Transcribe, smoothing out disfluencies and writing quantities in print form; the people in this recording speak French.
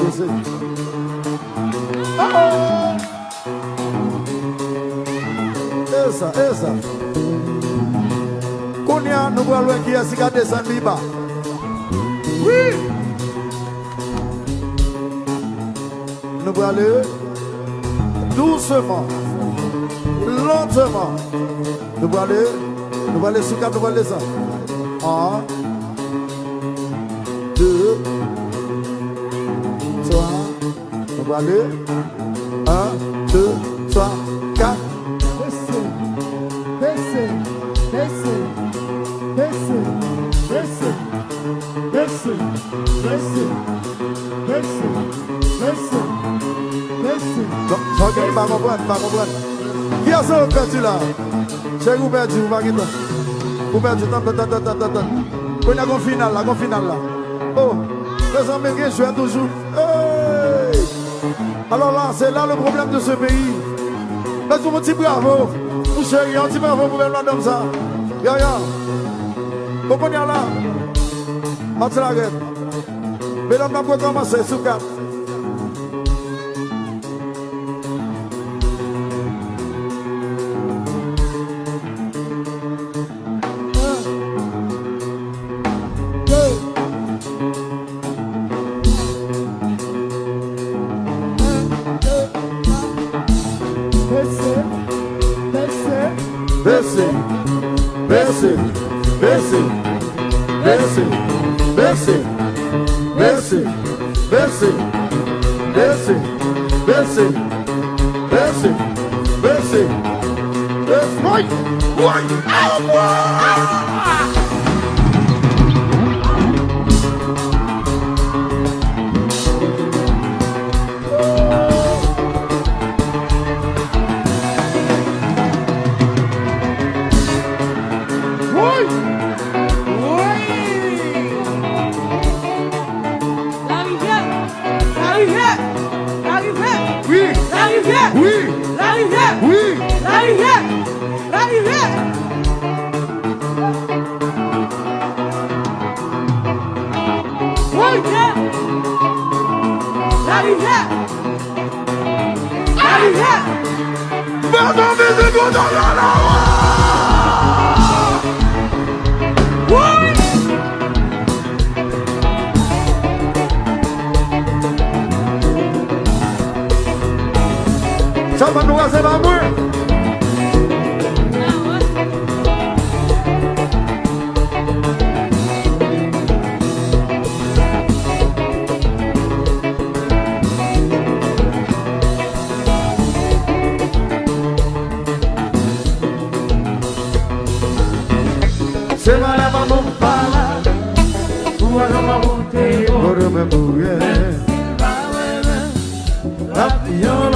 danser. Essa. Kounia, nous voyons qui a sigardé sa biba. Oui. Nous voyons aller doucement, lentement. Nous voyons aller sous cap, nous voyons aller ça. 1, 2, 3. Nous voyons aller 1, 2, 3, 4. Pas comprendre. Qui a ça perdu là? C'est vous perdu, vous pas quitter. Vous perdu, attends. On a un final là. Oh, les Américains jouent toujours. Hey! Alors là, c'est là le problème de ce pays. Mais vous me dites bravo. Vous chérie, on dit bravo pour faire l'homme ça. Ya. Vous comprenez là? Mathieu Laguette. Mais l'homme n'a pas commencé sous cap. Ça va nous raser la main. C'est ma la maman parle. Ou alors ma montée. Ou alors ma bouée. Papillon.